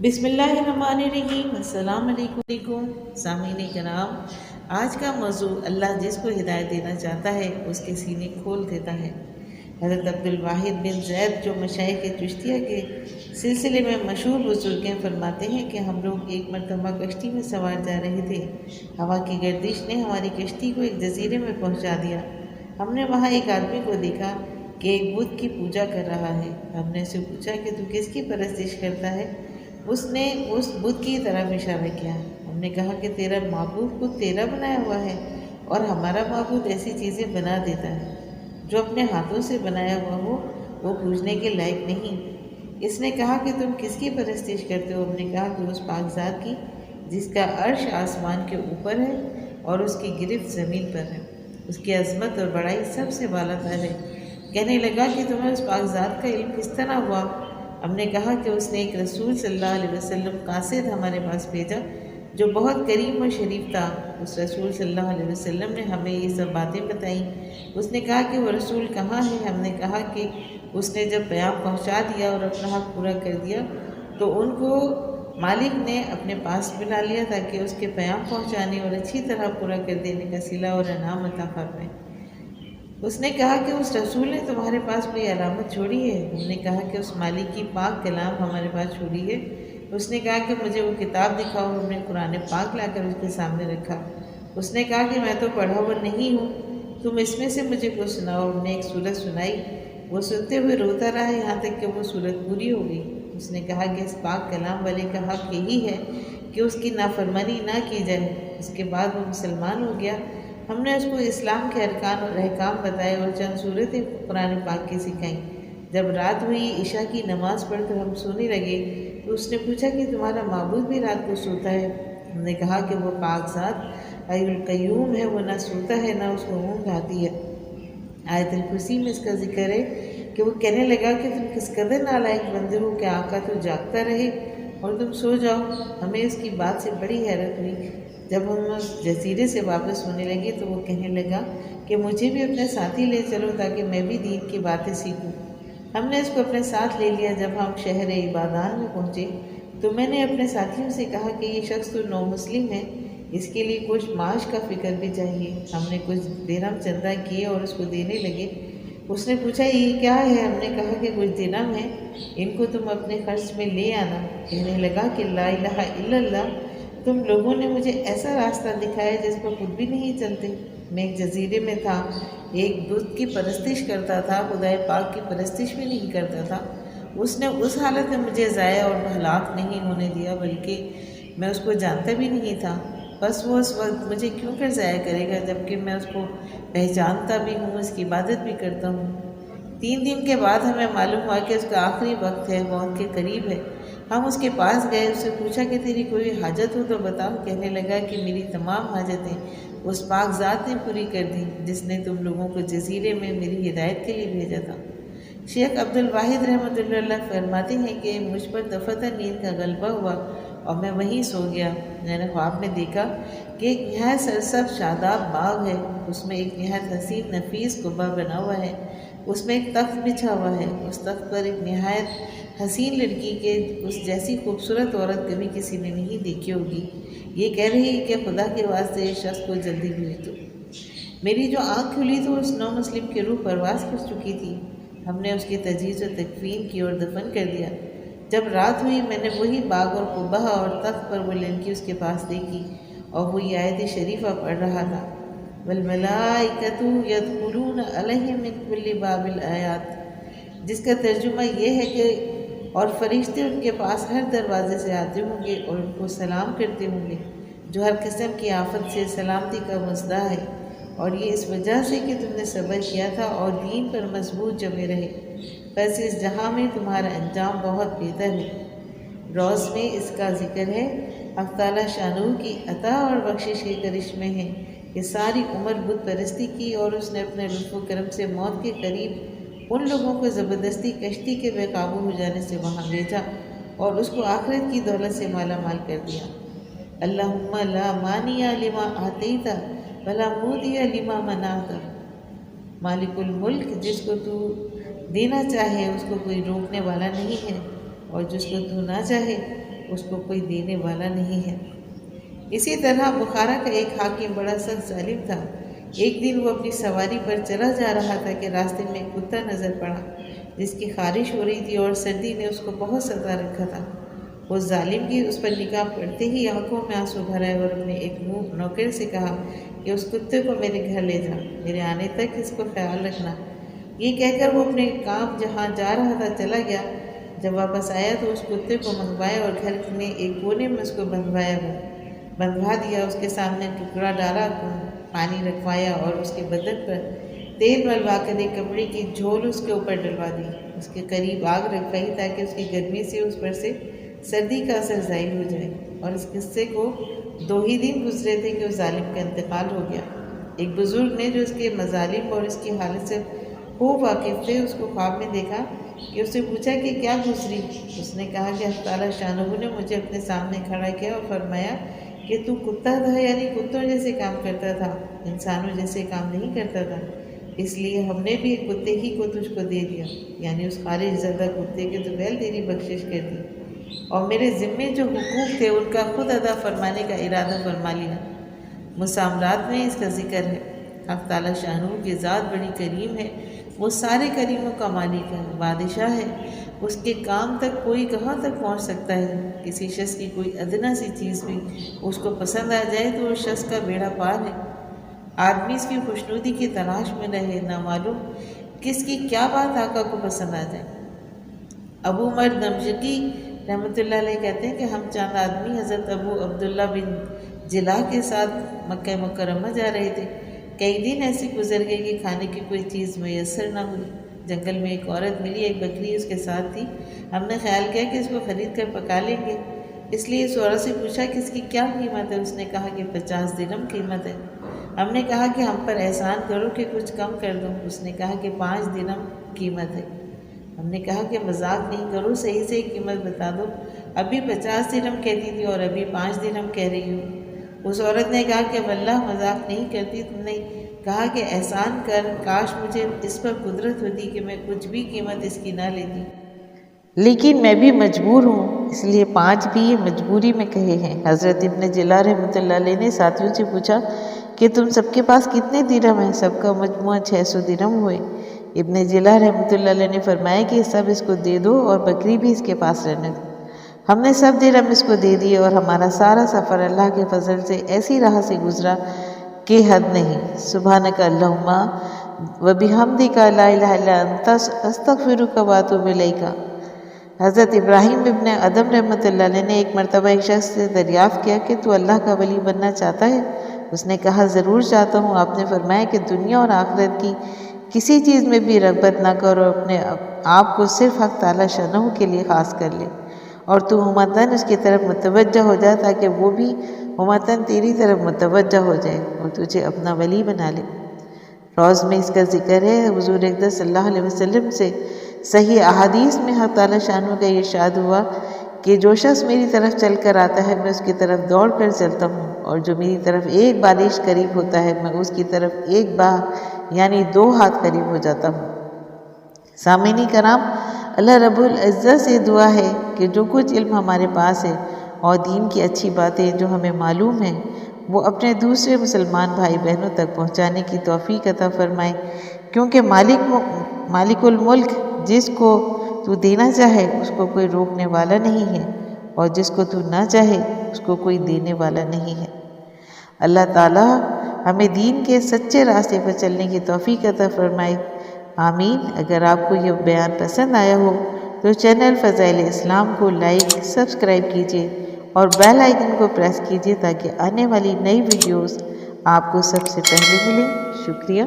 بسم اللہ الرحمن الرحیم۔ السلام علیکم سامعین کرام، آج کا موضوع اللہ جس کو ہدایت دینا چاہتا ہے اس کے سینے کھول دیتا ہے۔ حضرت عبدالواحد بن زید جو مشائخ چشتیہ کے سلسلے میں مشہور بزرگ ہیں، فرماتے ہیں کہ ہم لوگ ایک مرتبہ کشتی میں سوار جا رہے تھے۔ ہوا کی گردش نے ہماری کشتی کو ایک جزیرے میں پہنچا دیا۔ ہم نے وہاں ایک آدمی کو دیکھا کہ ایک بت کی پوجا کر رہا ہے۔ ہم نے اسے پوچھا کہ تو کس کی پرستش کرتا ہے؟ اس نے اس بت کی طرف اشارہ کیا۔ ہم نے کہا کہ تیرا معبود خود تیرا بنایا ہوا ہے، اور ہمارا معبود ایسی چیزیں بنا دیتا ہے جو اپنے ہاتھوں سے بنایا ہوا ہو وہ پوجنے کے لائق نہیں۔ اس نے کہا کہ تم کس کی پرستش کرتے ہو؟ ہم نے کہا کہ اس پاک ذات کی جس کا عرش آسمان کے اوپر ہے اور اس کی گرفت زمین پر ہے، اس کی عظمت اور بڑائی سب سے بالا تر ہے۔ کہنے لگا کہ تمہیں اس پاک ذات کا علم کس طرح ہوا؟ ہم نے کہا کہ اس نے ایک رسول صلی اللہ علیہ وسلم قاصد ہمارے پاس بھیجا جو بہت کریم و شریف تھا۔ اس رسول صلی اللہ علیہ وسلم نے ہمیں یہ سب باتیں بتائیں۔ اس نے کہا کہ وہ رسول کہاں ہے؟ ہم نے کہا کہ اس نے جب پیام پہنچا دیا اور اپنا حق پورا کر دیا تو ان کو مالک نے اپنے پاس بلا لیا تاکہ اس کے پیام پہنچانے اور اچھی طرح پورا کر دینے کا صلہ اور انعام عطا فرمائے۔ اس نے کہا کہ اس رسول نے تمہارے پاس کوئی علامت چھوڑی ہے؟ ہم نے کہا کہ اس مالک کی پاک کلام ہمارے پاس چھوڑی ہے۔ اس نے کہا کہ مجھے وہ کتاب دکھاؤ۔ ہم نے قرآن پاک لا کر اس کے سامنے رکھا۔ اس نے کہا کہ میں تو پڑھا ہوا نہیں ہوں، تم اس میں سے مجھے کچھ سناؤ۔ ہم نے ایک سورت سنائی، وہ سنتے ہوئے روتا رہا یہاں تک کہ وہ سورت پوری ہو گئی۔ اس نے کہا کہ اس پاک کلام والے کا حق یہی ہے کہ اس کی نافرمانی نہ کی جائے۔ اس کے بعد وہ مسلمان ہو گیا۔ ہم نے اس کو اسلام کے ارکان اور احکام بتائے اور چند صورتیں قرآن پاک کی سکھائیں۔ جب رات ہوئی، عشاء کی نماز پڑھ کر ہم سونے لگے تو اس نے پوچھا کہ تمہارا معبود بھی رات کو سوتا ہے؟ ہم نے کہا کہ وہ پاک ذات حی القیوم ہے، وہ نہ سوتا ہے نہ اس کو اونگ آتی ہے۔ آیت الکرسی میں اس کا ذکر ہے کہ وہ کہنے لگا کہ تم کس قدر نالائق بندے ہو کہ آقا تو جاگتا رہے اور تم سو جاؤ۔ ہمیں اس کی بات سے بڑی حیرت ہوئی۔ جب ہم اس جزیرے سے واپس ہونے لگے تو وہ کہنے لگا کہ مجھے بھی اپنے ساتھی لے چلو تاکہ میں بھی دین کی باتیں سیکھوں۔ ہم نے اس کو اپنے ساتھ لے لیا۔ جب ہم شہر عبادان میں پہنچے تو میں نے اپنے ساتھیوں سے کہا کہ یہ شخص تو نو مسلم ہے، اس کے لیے کچھ معاش کا فکر بھی چاہیے۔ ہم نے کچھ درہم چندہ کیے اور اس کو دینے لگے۔ اس نے پوچھا یہ کیا ہے؟ ہم نے کہا کہ کچھ درہم ہیں، ان کو تم اپنے خرچ میں لے آنا۔ کہنے لگا کہ لا الہ الا اللہ، تم لوگوں نے مجھے ایسا راستہ دکھایا جس پر خود بھی نہیں چلتے۔ میں ایک جزیرے میں تھا، ایک بت کی پرستش کرتا تھا، خدائے پاک کی پرستش بھی نہیں کرتا تھا۔ اس نے اس حالت میں مجھے ضائع اور ہلاک نہیں ہونے دیا، بلکہ میں اس کو جانتا بھی نہیں تھا۔ بس وہ اس وقت مجھے کیوں کر ضائع کرے گا جبکہ میں اس کو پہچانتا بھی ہوں، اس کی عبادت بھی کرتا ہوں۔ 3 دن کے بعد ہمیں معلوم ہوا کہ اس کا آخری وقت ہے، موت کے قریب ہے۔ ہم اس کے پاس گئے، اس سے پوچھا کہ تیری کوئی حاجت ہو تو بتاؤ۔ کہنے لگا کہ میری تمام حاجتیں اس پاک ذات نے پوری کر دی جس نے تم لوگوں کو جزیرے میں میری ہدایت کے لیے بھیجا تھا۔ شیخ عبدالواحد رحمۃ اللہ فرماتے ہیں کہ مجھ پر دفتر نیند کا غلبہ ہوا اور میں وہیں سو گیا۔ میں نے خواب میں دیکھا کہ ایک نہایت سرسبز شاداب باغ ہے، اس میں ایک نہایت حسین نفیس قبہ بنا ہوا ہے، اس میں ایک تخت بچھا ہوا ہے، اس تخت پر ایک نہایت حسین لڑکی کے اس جیسی خوبصورت عورت کبھی کسی نے نہیں دیکھی ہوگی۔ یہ کہہ رہی ہے کہ خدا کے واسطے اس شخص کو جلدی بھیج دو۔ میری جو آنکھ کھلی تو اس نو مسلم کی روح پرواز کر چکی تھی۔ ہم نے اس کی تجہیز و تکفین کی اور دفن کر دیا۔ جب رات ہوئی میں نے وہی باغ اور قبہ اور تخت پر وہ لڑکی اس کے پاس دیکھی اور وہ یہ آیت شریفہ پڑھ رہا تھا، والملائکۃ یدخلون علیہم من کل باب الآیات، جس کا ترجمہ یہ ہے کہ اور فرشتے ان کے پاس ہر دروازے سے آتے ہوں گے اور ان کو سلام کرتے ہوں گے، جو ہر قسم کی آفت سے سلامتی کا مزدہ ہے، اور یہ اس وجہ سے کہ تم نے صبر کیا تھا اور دین پر مضبوط جمے رہے، بس اس جہاں میں تمہارا انجام بہت بہتر ہے۔ روز میں اس کا ذکر ہے۔ حق تعالیٰ شانہ کی عطا اور بخشش کے کرشمے ہیں کہ ساری عمر بت پرستی کی اور اس نے اپنے لطف و کرم سے موت کے قریب ان لوگوں کو زبردستی کشتی کے بے قابو ہو جانے سے وہاں بھیجا اور اس کو آخرت کی دولت سے مالا مال کر دیا۔ اللہم لا مانع لما آتیت ولا مودی لما منعت، مالک الملک، جس کو تو دینا چاہے اس کو کوئی روکنے والا نہیں ہے، اور جس کو تو نہ چاہے اس کو کوئی دینے والا نہیں ہے۔ اسی طرح بخارا کا ایک حاکم بڑا سخت ظالم تھا۔ ایک دن وہ اپنی سواری پر چلا جا رہا تھا کہ راستے میں ایک کتا نظر پڑا جس کی خارش ہو رہی تھی اور سردی نے اس کو بہت ستا رکھا تھا۔ اس ظالم کی اس پر نگاہ پڑتے ہی آنکھوں میں آنسو بھر آئے اور اپنے ایک نوکر سے کہا کہ اس کتے کو میرے گھر لے جا، میرے آنے تک اس کو خیال رکھنا۔ یہ کہہ کر وہ اپنے کام جہاں جا رہا تھا چلا گیا۔ جب واپس آیا تو اس کتے کو منگوایا اور گھر میں ایک کونے میں اس کو بندھوا دیا، اس کے سامنے ٹکڑا ڈالا، پانی رکھوایا اور اس کے بدن پر تیل ملوا کر ایک کپڑے کی جھول اس کے اوپر ڈلوا دی۔ اس کے قریب آگ رکھوائی تاکہ اس کی گرمی سے اس پر سے سردی کا اثر ظاہر ہو جائے، اور اس قصے کو 2 ہی دن گزرے تھے کہ اس ظالم کا انتقال ہو گیا۔ ایک بزرگ نے جو اس کے مظالم اور اس کی حالت سے خوب واقف تھے، اس کو خواب میں دیکھا کہ اس سے پوچھا کہ کیا گزری؟ اس نے کہا کہ اللہ تعالیٰ شانہ نے مجھے اپنے سامنے کھڑا کیا اور فرمایا کہ تو کتا تھا، یعنی کتوں جیسے کام کرتا تھا، انسانوں جیسے کام نہیں کرتا تھا، اس لیے ہم نے بھی ایک کتے ہی کو تجھ کو دے دیا، یعنی اس خارج زدہ کتے کے طفیل تیری بخشش کر دی، اور میرے ذمے جو حقوق تھے ان کا خود ادا فرمانے کا ارادہ فرما لیا۔ مسامرات میں اس کا ذکر ہے۔ حق تعالیٰ شانہ کی ذات بڑی کریم ہے، وہ سارے کریموں کا مالک ہے، بادشاہ ہے، اس کے کام تک کوئی کہاں تک پہنچ سکتا ہے؟ کسی شخص کی کوئی ادنا سی چیز بھی اس کو پسند آ جائے تو اس شخص کا بیڑا پار ہے۔ آدمی اس کی خوشنودی کی تلاش میں رہے، نہ معلوم کس کی کیا بات آقا کو پسند آ جائے۔ ابو عمر دمشقی رحمۃ اللہ علیہ کہتے ہیں کہ ہم چند آدمی حضرت ابو عبداللہ بن جلاح کے ساتھ مکہ مکرمہ جا رہے تھے۔ کئی دن ایسے گزر گئے کہ کھانے کی کوئی چیز میسر نہ ہوئی۔ جنگل میں ایک عورت ملی، ایک بکری اس کے ساتھ تھی۔ ہم نے خیال کیا کہ اس کو خرید کر پکا لیں گے، اس لیے اس عورت سے پوچھا کہ اس کی کیا قیمت ہے؟ اس نے کہا کہ 50 درہم قیمت ہے۔ ہم نے کہا کہ ہم پر احسان کرو کہ کچھ کم کر دو۔ اس نے کہا کہ 5 درہم قیمت ہے۔ ہم نے کہا کہ مذاق نہیں کرو، صحیح قیمت بتا دو، ابھی 50 درہم کہتی تھی اور ابھی 5 درہم کہہ رہی ہو۔ اس عورت نے کہا کہ واللہ مذاق نہیں کرتی، تم نے کہا کہ احسان کر، کاش مجھے اس پر قدرت ہوتی کہ میں کچھ بھی قیمت اس کی نہ لیتی، لیکن میں بھی مجبور ہوں، اس لیے 5 بھی یہ مجبوری میں کہے ہیں۔ حضرت ابن جلاح رحمۃ اللہ علیہ نے ساتھیوں سے پوچھا کہ تم سب کے پاس کتنے درہم ہیں؟ سب کا مجموعہ 600 درہم ہوئے۔ ابن جلاح رحمۃ اللہ علیہ نے فرمایا کہ سب اس کو دے دو اور بکری بھی اس کے پاس رہنے دو۔ ہم نے سب درہم اس کو دے دیے اور ہمارا سارا سفر اللہ کے فضل سے ایسی راہ سے گزرا کہ حد نہیں۔ سبحانک اللہم وبحمدک لا الہ الا انت استغفرک واتوب الیک۔ حضرت ابراہیم ابن ادم رحمۃ اللہ علیہ نے ایک مرتبہ ایک شخص سے دریافت کیا کہ تو اللہ کا ولی بننا چاہتا ہے؟ اس نے کہا ضرور چاہتا ہوں۔ آپ نے فرمایا کہ دنیا اور آخرت کی کسی چیز میں بھی رغبت نہ کرو، اپنے آپ کو صرف حق تعالیٰ شانہ کے لیے خاص کر لے، اور تو ہمتاً اس کی طرف متوجہ ہو جائے تاکہ وہ بھی ہمتاً تیری طرف متوجہ ہو جائے اور تجھے اپنا ولی بنا لے۔ روز میں اس کا ذکر ہے۔ حضور اقدس صلی اللہ علیہ وسلم سے صحیح احادیث میں حق تعالیٰ شانہ کا ارشاد ہوا کہ جو شخص میری طرف چل کر آتا ہے میں اس کی طرف دوڑ کر چلتا ہوں، اور جو میری طرف ایک بالش قریب ہوتا ہے میں اس کی طرف ایک باہ یعنی 2 ہاتھ قریب ہو جاتا ہوں۔ سامعین کرام، اللہ رب العزت سے دعا ہے کہ جو کچھ علم ہمارے پاس ہے اور دین کی اچھی باتیں جو ہمیں معلوم ہیں وہ اپنے دوسرے مسلمان بھائی بہنوں تک پہنچانے کی توفیق عطا فرمائے، کیونکہ مالک الملک جس کو تو دینا چاہے اس کو کوئی روکنے والا نہیں ہے، اور جس کو تو نہ چاہے اس کو کوئی دینے والا نہیں ہے۔ اللہ تعالیٰ ہمیں دین کے سچے راستے پر چلنے کی توفیق عطا فرمائے، آمین۔ اگر آپ کو یہ بیان پسند آیا ہو تو چینل فضائل اسلام کو لائک، سبسکرائب کیجیے اور بیل آئیکن کو پریس کیجیے تاکہ آنے والی نئی ویڈیوز آپ کو سب سے پہلے ملیں۔ شکریہ۔